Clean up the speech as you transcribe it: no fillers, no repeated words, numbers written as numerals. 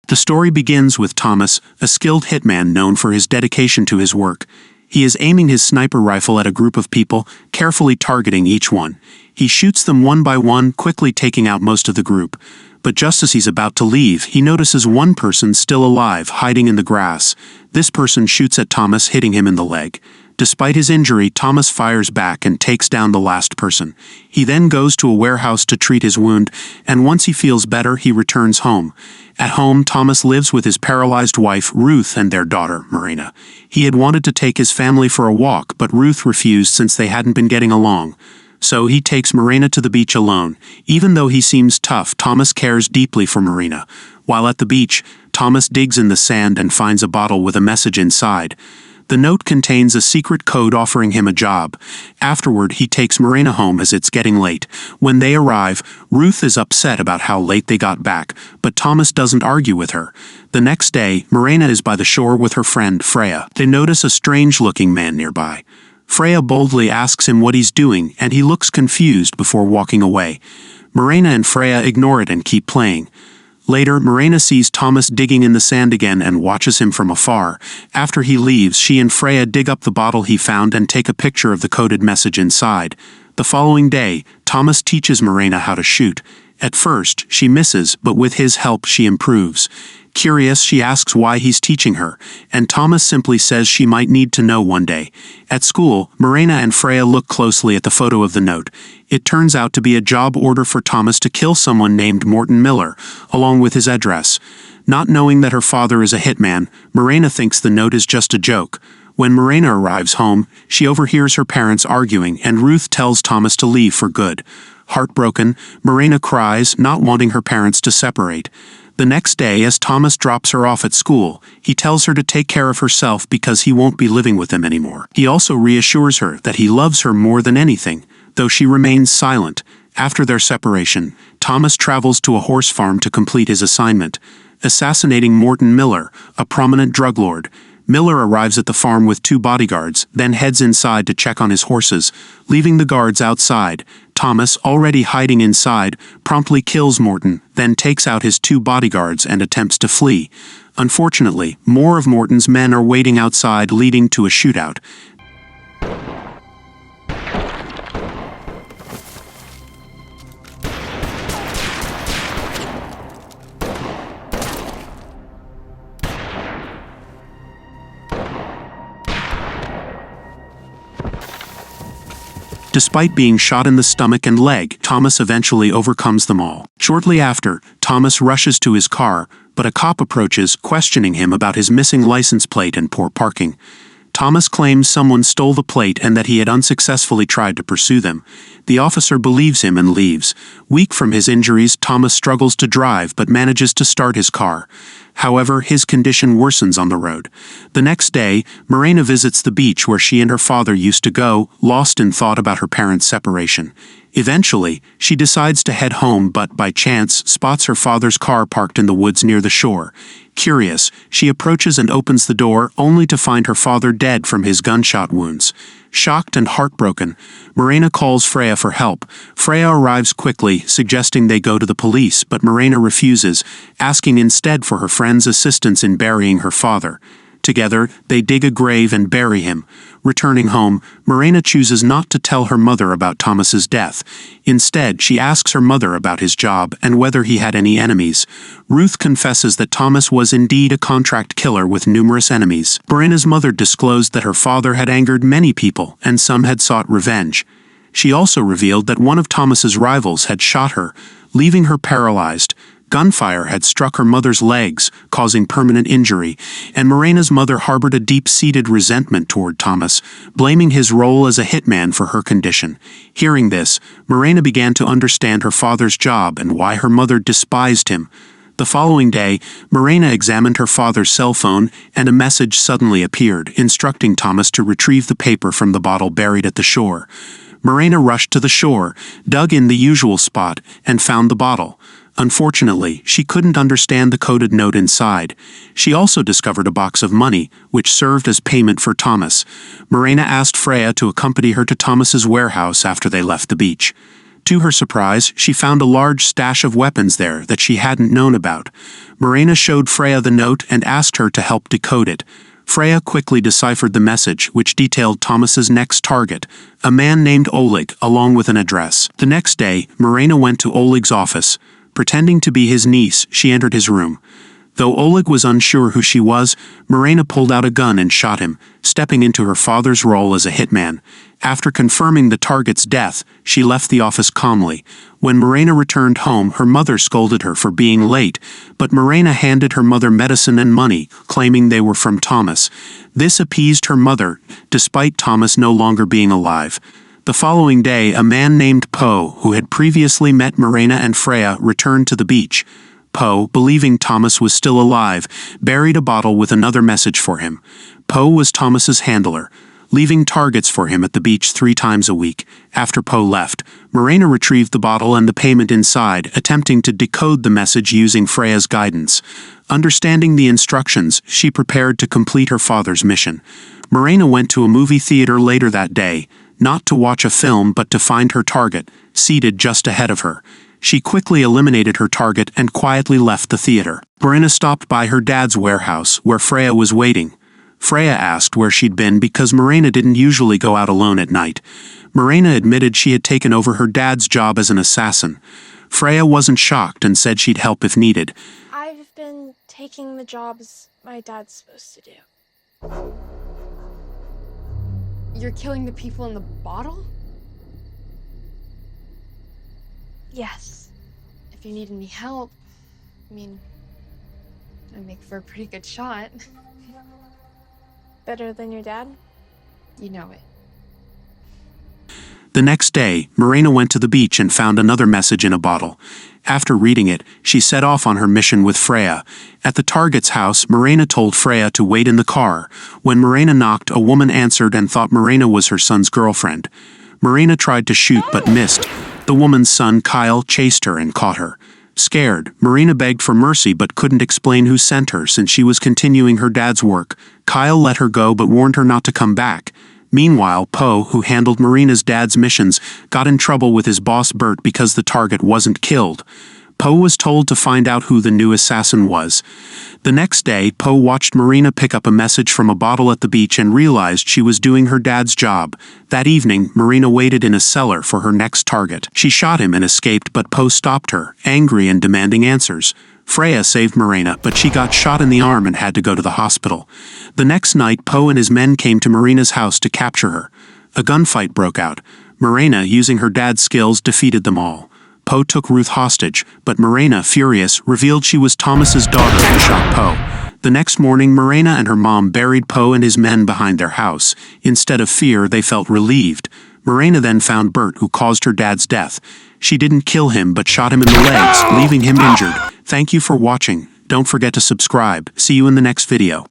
The story begins with Thomas, a skilled hitman known for his dedication to his work. He is aiming his sniper rifle at a group of people, carefully targeting each one. He shoots them one by one, quickly taking out most of the group. But just as he's about to leave, he notices one person still alive, hiding in the grass. This person shoots at Thomas, hitting him in the leg. Despite his injury, Thomas fires back and takes down the last person. He then goes to a warehouse to treat his wound, and once he feels better, he returns home. At home, Thomas lives with his paralyzed wife, Ruth, and their daughter, Marina. He had wanted to take his family for a walk, but Ruth refused since they hadn't been getting along. So he takes Marina to the beach alone. Even though he seems tough, Thomas cares deeply for Marina. While at the beach, Thomas digs in the sand and finds a bottle with a message inside. The note contains a secret code offering him a job. Afterward, he takes Marina home as it's getting late. When they arrive, Ruth is upset about how late they got back, but Thomas doesn't argue with her. The next day, Marina is by the shore with her friend, Freya. They notice a strange-looking man nearby. Freya boldly asks him what he's doing, and he looks confused before walking away. Marina and Freya ignore it and keep playing. Later, Marina sees Thomas digging in the sand again and watches him from afar. After he leaves, she and Freya dig up the bottle he found and take a picture of the coded message inside. The following day, Thomas teaches Marina how to shoot. At first, she misses, but with his help she improves. Curious, she asks why he's teaching her, and Thomas simply says she might need to know one day. At school, Marina and Freya look closely at the photo of the note. It turns out to be a job order for Thomas to kill someone named Morton Miller, along with his address. Not knowing that her father is a hitman, Marina thinks the note is just a joke. When Marina arrives home, she overhears her parents arguing, and Ruth tells Thomas to leave for good. Heartbroken, Marina cries, not wanting her parents to separate. The next day, as Thomas drops her off at school, he tells her to take care of herself because he won't be living with them anymore. He also reassures her that he loves her more than anything, though she remains silent. After their separation, Thomas travels to a horse farm to complete his assignment, assassinating Morton Miller, a prominent drug lord. Miller arrives at the farm with 2 bodyguards, then heads inside to check on his horses, leaving the guards outside. Thomas, already hiding inside, promptly kills Morton, then takes out his 2 bodyguards and attempts to flee. Unfortunately, more of Morton's men are waiting outside, leading to a shootout. Despite being shot in the stomach and leg, Thomas eventually overcomes them all. Shortly after, Thomas rushes to his car, but a cop approaches, questioning him about his missing license plate and poor parking. Thomas claims someone stole the plate and that he had unsuccessfully tried to pursue them. The officer believes him and leaves. Weak from his injuries, Thomas struggles to drive but manages to start his car. However, his condition worsens on the road. The next day, Marina visits the beach where she and her father used to go, lost in thought about her parents' separation. Eventually, she decides to head home but, by chance, spots her father's car parked in the woods near the shore. Curious, she approaches and opens the door, only to find her father dead from his gunshot wounds. Shocked and heartbroken, Marina calls Freya for help. Freya arrives quickly, suggesting they go to the police, but Marina refuses, asking instead for her friend's assistance in burying her father. Together, they dig a grave and bury him. Returning home, Marina chooses not to tell her mother about Thomas's death. Instead, she asks her mother about his job and whether he had any enemies. Ruth confesses that Thomas was indeed a contract killer with numerous enemies. Marina's mother disclosed that her father had angered many people, and some had sought revenge. She also revealed that one of Thomas's rivals had shot her, leaving her paralyzed. Gunfire had struck her mother's legs, causing permanent injury, and Marina's mother harbored a deep-seated resentment toward Thomas, blaming his role as a hitman for her condition. Hearing this, Marina began to understand her father's job and why her mother despised him. The following day, Marina examined her father's cell phone, and a message suddenly appeared, instructing Thomas to retrieve the paper from the bottle buried at the shore. Marina rushed to the shore, dug in the usual spot, and found the bottle. Unfortunately, she couldn't understand the coded note inside. She also discovered a box of money, which served as payment for Thomas. Marina asked Freya to accompany her to Thomas's warehouse after they left the beach. To her surprise, she found a large stash of weapons there that she hadn't known about. Morena showed Freya the note and asked her to help decode it. Freya quickly deciphered the message, which detailed Thomas's next target, a man named Oleg, along with an address. The next day, Morena went to Oleg's office. Pretending to be his niece, she entered his room. Though Oleg was unsure who she was, Morena pulled out a gun and shot him, stepping into her father's role as a hitman. After confirming the target's death, she left the office calmly. When Morena returned home, her mother scolded her for being late, but Morena handed her mother medicine and money, claiming they were from Thomas. This appeased her mother, despite Thomas no longer being alive. The following day, a man named Poe, who had previously met Morena and Freya, returned to the beach. Poe, believing Thomas was still alive, buried a bottle with another message for him. Poe was Thomas's handler, leaving targets for him at the beach 3 times a week. After Poe left, Morena retrieved the bottle and the payment inside, attempting to decode the message using Freya's guidance. Understanding the instructions, she prepared to complete her father's mission. Morena went to a movie theater later that day, not to watch a film but to find her target, seated just ahead of her. She quickly eliminated her target and quietly left the theater. Morena stopped by her dad's warehouse, where Freya was waiting. Freya asked where she'd been because Morena didn't usually go out alone at night. Morena admitted she had taken over her dad's job as an assassin. Freya wasn't shocked and said she'd help if needed. I've been taking the jobs my dad's supposed to do. You're killing the people in the bottle? Yes. If you need any help, I make for a pretty good shot. Better than your dad? You know it. The next day, Morena went to the beach and found another message in a bottle. After reading it, she set off on her mission with Freya. At the target's house, Morena told Freya to wait in the car. When Morena knocked, a woman answered and thought Morena was her son's girlfriend. Morena tried to shoot but missed. The woman's son, Kyle, chased her and caught her. Scared, Morena begged for mercy but couldn't explain who sent her since she was continuing her dad's work. Kyle let her go but warned her not to come back. Meanwhile, Poe, who handled Morena's dad's missions, got in trouble with his boss Bert because the target wasn't killed. Poe was told to find out who the new assassin was. The next day, Poe watched Morena pick up a message from a bottle at the beach and realized she was doing her dad's job. That evening, Morena waited in a cellar for her next target. She shot him and escaped, but Poe stopped her, angry and demanding answers. Freya saved Morena, but she got shot in the arm and had to go to the hospital. The next night, Poe and his men came to Morena's house to capture her. A gunfight broke out. Morena, using her dad's skills, defeated them all. Poe took Ruth hostage, but Morena, furious, revealed she was Thomas's daughter and shot Poe. The next morning, Morena and her mom buried Poe and his men behind their house. Instead of fear, they felt relieved. Morena then found Bert, who caused her dad's death. She didn't kill him but shot him in the legs, leaving him injured. Thank you for watching. Don't forget to subscribe. See you in the next video.